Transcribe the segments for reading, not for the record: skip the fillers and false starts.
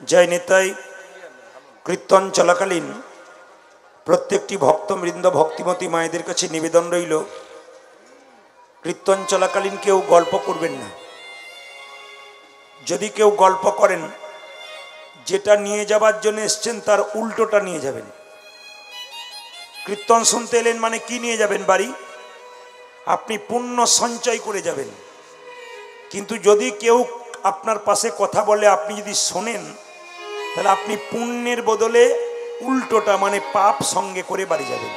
জয় নিতাই। কীর্তন চলাকালীন প্রত্যেকটি ভক্তবৃন্দ ভক্তিমতী মায়েদের কাছে নিবেদন রইল, কীর্তন চলাকালীন কেউ গল্প করবেন না। যদি কেউ গল্প করেন, যেটা নিয়ে যাবার জন্য এসছেন তার উল্টোটা নিয়ে যাবেন। কীর্তন শুনতে এলেন মানে কি নিয়ে যাবেন বাড়ি? আপনি পুণ্য সঞ্চয় করে যাবেন। কিন্তু যদি কেউ আপনার পাশে কথা বলে আপনি যদি শোনেন, তাহলে আপনি পুণ্যের বদলে উল্টোটা মানে পাপ সঙ্গে করে বাড়ি যাবেন।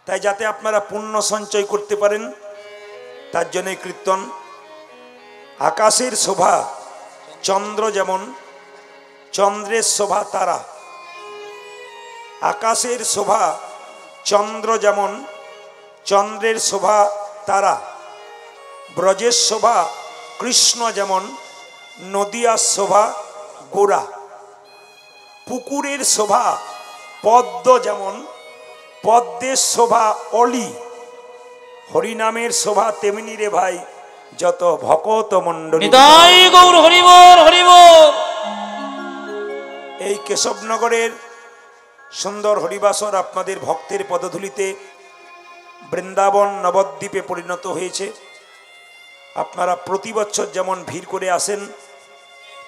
তাই যাতে আপনারা পুণ্য সঞ্চয় করতে পারেন, তার জন্য কীর্তন। আকাশের শোভা চন্দ্র যেমন, চন্দ্রের শোভা তারা। আকাশের শোভা চন্দ্র যেমন, চন্দ্রের শোভা তারা। ব্রজের শোভা কৃষ্ণ যেমন, নদিয়ার শোভা গোরা। পুকুরের শোভা পদ্ম যেমন, পদ্মের শোভা অলি। হরিনামের শোভা তেমনি রে ভাই যত ভকত মণ্ডলী। এই কেশবনগরের সুন্দর হরিবাসর আপনাদের ভক্তের পদধূলিতে বৃন্দাবন নবদ্বীপে পরিণত হয়েছে। আপনারা প্রতি বছর যেমন ভিড় করে আসেন,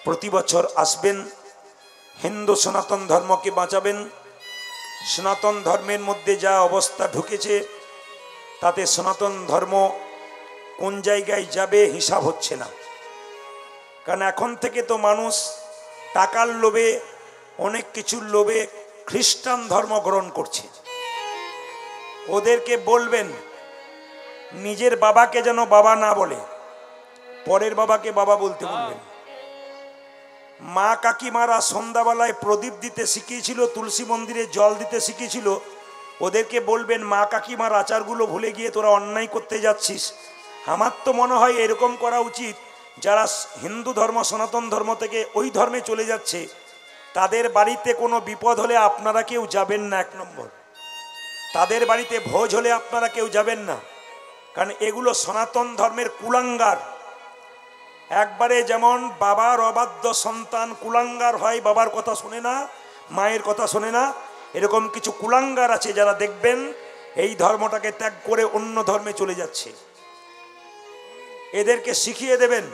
প্রতি বছর আসবেন। হিন্দু সনাতন ধর্মকে বাঁচাবেন। সনাতন ধর্মের মধ্যে যা অবস্থা ঢুকেছে, তাতে সনাতন ধর্ম কোন জায়গায় যাবে হিসাব হচ্ছে না। কারণ এখন থেকে তো মানুষ টাকার লোভে, অনেক কিছুর লোভে খ্রিস্টান ধর্ম গ্রহণ করছে। ওদেরকে বলবেন নিজের বাবাকে যেন বাবা না বলে, পরের বাবাকে বাবা বলতে বলবেন। মা কাকিমারা সন্ধ্যাবেলায় প্রদীপ দিতে শিখিয়েছিল, তুলসী মন্দিরে জল দিতে শিখিয়েছিল। ওদেরকে বলবেন মা কাকিমার আচারগুলো ভুলে গিয়ে তোরা অন্যায় করতে যাচ্ছিস। আমার তো মনে হয় এরকম করা উচিত, যারা হিন্দু ধর্ম সনাতন ধর্ম থেকে ওই ধর্মে চলে যাচ্ছে, তাদের বাড়িতে কোনো বিপদ হলে আপনারা কেউ যাবেন না। এক নম্বর, তাদের বাড়িতে ভোজ হলে আপনারা কেউ যাবেন না, কারণ এগুলো সনাতন ধর্মের কুলাঙ্গার। একবারে যেমন বাবার অবাধ্য সন্তান কুলাঙ্গার হয়, বাবার কথা শোনে না, মায়ের কথা শোনে না, এরকম কিছু কুলাঙ্গার আছে যারা দেখবেন এই ধর্মটাকে ত্যাগ করে অন্য ধর্মে চলে যাচ্ছে। এদেরকে শিখিয়ে দেবেন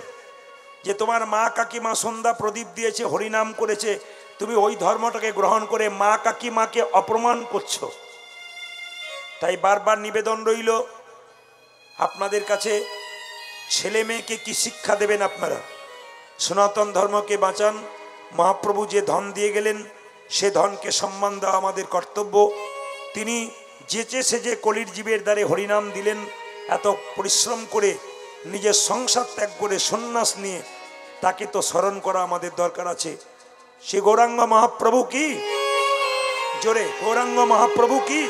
যে তোমার মা কাকিমা সন্ধ্যা প্রদীপ দিয়েছে, হরিনাম করেছে, তুমি ওই ধর্মটাকে গ্রহণ করে মা কাকিমাকে অপমান করছো। তাই বারবার নিবেদন রইল আপনাদের কাছে, ছেলে মেয়েকে কি শিক্ষা দেবেন আপনারা? সনাতন ধর্মকে বাঁচান। মহাপ্রভু যে ধন দিয়ে গেলেন, সে ধনকে সম্মান দেওয়া আমাদের কর্তব্য। তিনি যেচে সেজে কলির জীবের দ্বারে হরিনাম দিলেন, এত পরিশ্রম করে নিজের সংসার ত্যাগ করে সন্ন্যাস নিয়ে, তাকে তো স্মরণ করা আমাদের দরকার আছে। সে গৌরাঙ্গ মহাপ্রভু কি? জোরে, গৌরাঙ্গ মহাপ্রভু কি?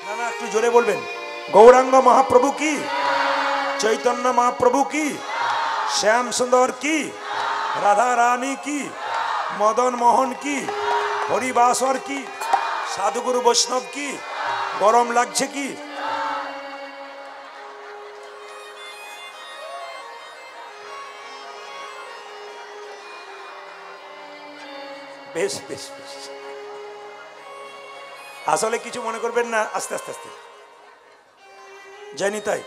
না না, একটু জোরে বলবেন। গৌরাঙ্গ মহাপ্রভু কি? চৈতন্য মহাপ্রভু কি? শ্যাম সুন্দর কি? রাধা রানী কি? মদন মোহন কি? হরিবাসর কি? সাধুগুরু বৈষ্ণব কি? গরম লাগছে কি? বেশ বেশ বেশ, আসলে কিছু মনে করবেন না, আস্তে আস্তে আস্তে। জয় নিতাই।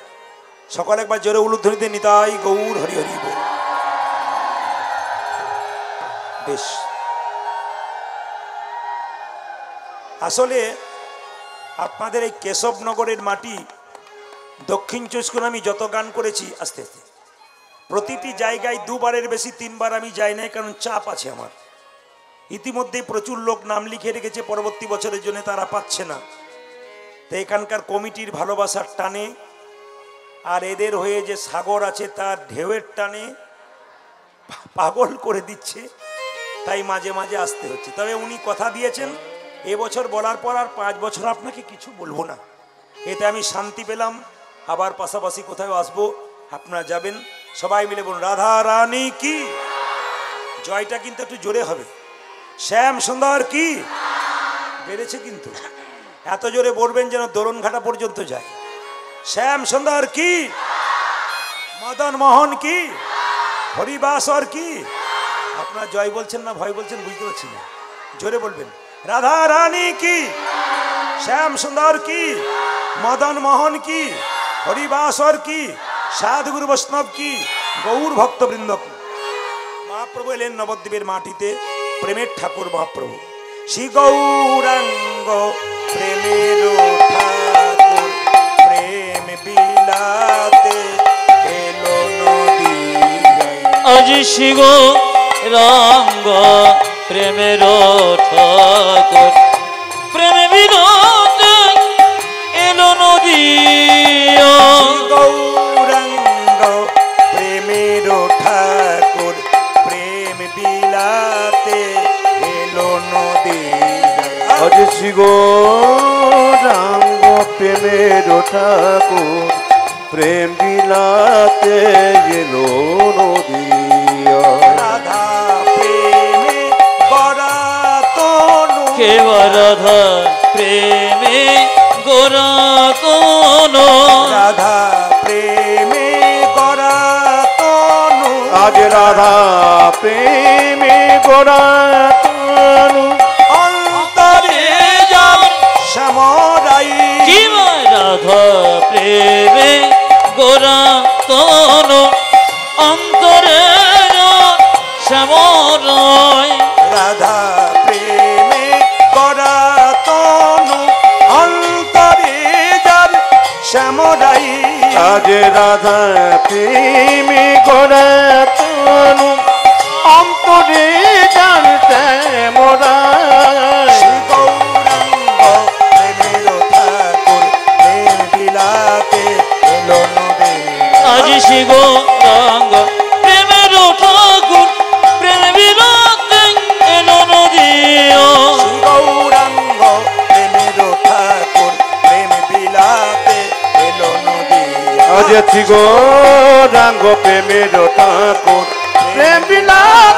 সকলে একবার জোরে উলুধ্বনিতে নিতাই গৌর হরি হরি বল। বেশ, আসলে আপনাদের এই কেশবনগরের মাটি, দক্ষিণ চব্বিশ আমি যত গান করেছি, আস্তে আস্তে প্রতিটি জায়গায় দুবারের বেশি তিনবার আমি যাই নাই, কারণ চাপ আছে আমার। ইতিমধ্যে প্রচুর লোক নাম লিখে রেখেছে পরবর্তী বছরের জন্য, তারা পাচ্ছে না। তো এখানকার কমিটির ভালোবাসার টানে আর এদের হয়ে যে সাগর আছে তার ঢেউয়ের টানে পাগল করে দিচ্ছে, তাই মাঝে মাঝে আসতে হচ্ছে। তবে উনি কথা দিয়েছেন এবছর বলার পর আর 5 বছর আপনাকে কিছু বলবো না, এতে আমি শান্তি পেলাম। আবার পাশাপাশি কোথাও আসবো, আপনারা যাবেন। সবাই মিলে বলুন রাধা রানী কি? জয়টা কিন্তু একটু জোরে হবে। শ্যাম সুন্দর কি? বেড়েছে কিন্তু, এত জোরে বলবেন যেন দোরনঘাটা পর্যন্ত যায়। শ্যাম সুন্দর কি? মদন মোহন কি? হরিবাসর কি? আপনার জয় বলছেন না ভয় বলছেন বুঝতে পারছি না, জোরে বলবেন। রাধা রানী কি, শ্যাম সুন্দর কি, মদন মোহন কি, হরিবাসর কি, সাধুগুরু বৈষ্ণব কি, গৌর ভক্তবৃন্দ কি। মহাপ্রভু এলেন নবদ্বীপের মাটিতে, প্রেমের ঠাকুর মহাপ্রভু। শ্রী গৌরাঙ্গ প্রেমের ঠাকুর, প্রেম বিলাতে এলো নদী। আজ শ্রী গৌরাঙ্গ প্রেমের ঠাকুর, প্রেম বিলাতে এলো নদী। গৌরাঙ্গ প্রেমের ঠাকুর, প্রেম বিলাতে এলো নদী। আজ শ্রী গৌরাঙ্গ প্রেমের ঠাকুর, প্রেম বিলাতে এলো নদিয়া। রাধা প্রেমে গড়া তনু, কেবা রাধা প্রেমে গোরা কোনো, রাধা প্রেমে গড়া তনু। আজ রাধা প্রেমে গোরা তনু, অন্তরে যার শ্যামরাই। কিবা রাধা প্রেমে গোরা কোনো, অন্তরে শ্যামরায়। রাধা প্রেমে গড়া তনু, অন্তরে যার শ্যামরাই। আজ রাধা প্রেমে গোরা তনু, অন্তরে জানতে মোরা। শ্রী গৌরাঙ্গ প্রেমের ঠাকুর, প্রেম বিলাতে এলো নদী। আজ শ্রী গৌরাঙ্গ প্রেমের ঠাকুর, প্রেম বিলাতে এলো নদী। শ্রী গৌরাঙ্গ প্রেমের ঠাকুর, প্রেম বিলাতে এলো নদী। আজ শ্রী গৌরাঙ্গ প্রেমের ঠাকুর, প্রেম বিলাতে